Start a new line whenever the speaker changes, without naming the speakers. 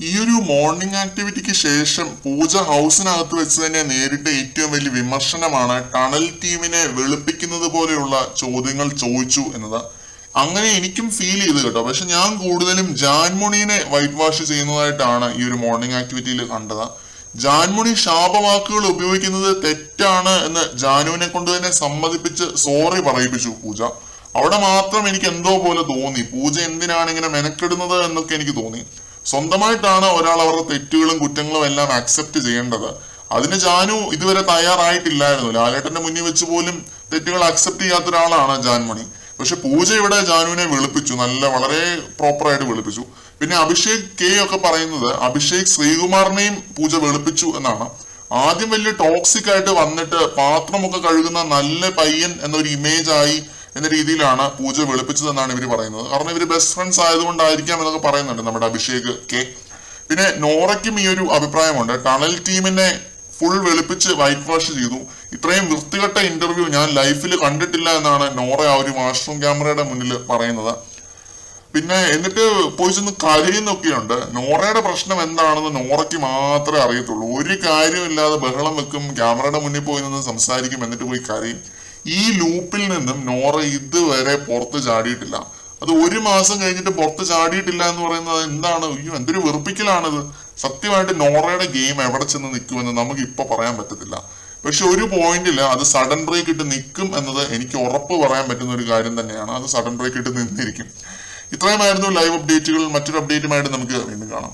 ഈ ഒരു മോർണിംഗ് ആക്ടിവിറ്റിക്ക് ശേഷം പൂജ ഹൗസിനകത്ത് വെച്ച് തന്നെ നേരിട്ട ഏറ്റവും വലിയ വിമർശനമാണ് ടണൽ ടീമിനെ വെളുപ്പിക്കുന്നത് പോലെയുള്ള ചോദ്യങ്ങൾ ചോദിച്ചു എന്നത്. അങ്ങനെ എനിക്കും ഫീൽ ചെയ്തു കേട്ടോ. പക്ഷെ ഞാൻ കൂടുതലും ജാൻമോണിനെ വൈറ്റ് വാഷ് ചെയ്യുന്നതായിട്ടാണ് ഈ ഒരു മോർണിംഗ് ആക്ടിവിറ്റിയിൽ കണ്ടത്. ജാൻമോണി ശാപവാക്കുകൾ ഉപയോഗിക്കുന്നത് തെറ്റാണ് എന്ന് ജാനുവിനെ കൊണ്ട് തന്നെ സമ്മതിപ്പിച്ച് സോറി പറയിപ്പിച്ചു പൂജ. അവിടെ മാത്രം എനിക്ക് എന്തോ പോലെ തോന്നി, പൂജ എന്തിനാണ് ഇങ്ങനെ മെനക്കെടുന്നത് എന്നൊക്കെ എനിക്ക് തോന്നി. സ്വന്തമായിട്ടാണ് ഒരാൾ അവരുടെ തെറ്റുകളും കുറ്റങ്ങളും എല്ലാം അക്സെപ്റ്റ് ചെയ്യേണ്ടത്. അതിന് ജാനു ഇതുവരെ തയ്യാറായിട്ടില്ലായിരുന്നു. ലാലേട്ടന്റെ മുന്നിൽ വെച്ച് പോലും തെറ്റുകൾ അക്സെപ്റ്റ് ചെയ്യാത്ത ഒരാളാണ് ജാൻമണി. പക്ഷെ പൂജ ഇവിടെ ജാനുവിനെ വെളുപ്പിച്ചു, വളരെ പ്രോപ്പറായിട്ട് വെളുപ്പിച്ചു. പിന്നെ അഭിഷേക് കെ ഒക്കെ പറയുന്നത് അഭിഷേക് ശ്രീകുമാറിനെയും പൂജ വെളുപ്പിച്ചു എന്നാണ്. ആദ്യം വലിയ ടോക്സിക് ആയിട്ട് വന്നിട്ട് പാത്രമൊക്കെ കഴുകുന്ന നല്ല പയ്യൻ എന്നൊരു ഇമേജ് ആയി എന്ന രീതിയിലാണ് പൂജ വെളുപ്പിച്ചതെന്നാണ് ഇവർ പറയുന്നത്. കാരണം ഇവര് ബെസ്റ്റ് ഫ്രണ്ട്സ് ആയതുകൊണ്ടായിരിക്കാം എന്നൊക്കെ പറയുന്നുണ്ട് നമ്മുടെ അഭിഷേക് കെ. പിന്നെ നോറയ്ക്കും ഈ ഒരു അഭിപ്രായമുണ്ട്, ടണൽ ടീമിനെ ഫുൾ വെളുപ്പിച്ച് വൈറ്റ് വാഷ് ചെയ്തു. ഇത്രയും വൃത്തികെട്ട ഇന്റർവ്യൂ ഞാൻ ലൈഫിൽ കണ്ടിട്ടില്ല എന്നാണ് നോറ ആ ഒരു വാഷ്റൂം ക്യാമറയുടെ മുന്നിൽ പറയുന്നത്. പിന്നെ എന്നിട്ട് പോയി ചെന്ന് കരയുന്നൊക്കെയുണ്ട്. നോറയുടെ പ്രശ്നം എന്താണെന്ന് നോറയ്ക്ക് മാത്രമേ അറിയത്തുള്ളൂ. ഒരു കാര്യമില്ലാതെ ബഹളം വെക്കും, ക്യാമറയുടെ മുന്നിൽ പോയി നിന്ന് സംസാരിക്കും, എന്നിട്ട് പോയി കരയും. ഈ ലൂപ്പിൽ നിന്നും നോറ ഇതുവരെ പുറത്ത് ചാടിയിട്ടില്ല. അത് 1 മാസം കഴിഞ്ഞിട്ട് പുറത്ത് ചാടിയിട്ടില്ല എന്ന് പറയുന്നത് എന്താണ്? അയ്യോ, എന്തൊരു വെറുപ്പിക്കലാണിത്. സത്യമായിട്ട് നോറയുടെ ഗെയിം എവിടെ ചെന്ന് നിൽക്കുമെന്ന് നമുക്ക് ഇപ്പൊ പറയാൻ പറ്റത്തില്ല. പക്ഷെ ഒരു പോയിന്റിൽ അത് സഡൻ ബ്രേക്ക് ഇട്ട് നിൽക്കും എന്നത് എനിക്ക് ഉറപ്പ് പറയാൻ പറ്റുന്ന ഒരു കാര്യം തന്നെയാണ്. അത് സഡൻ ബ്രേക്ക് ഇട്ട് നിന്നിരിക്കും. ഇത്രയുമായിരുന്നു ലൈവ് അപ്ഡേറ്റുകൾ. മറ്റൊരു അപ്ഡേറ്റുമായിട്ട് നമുക്ക് വീണ്ടും കാണാം.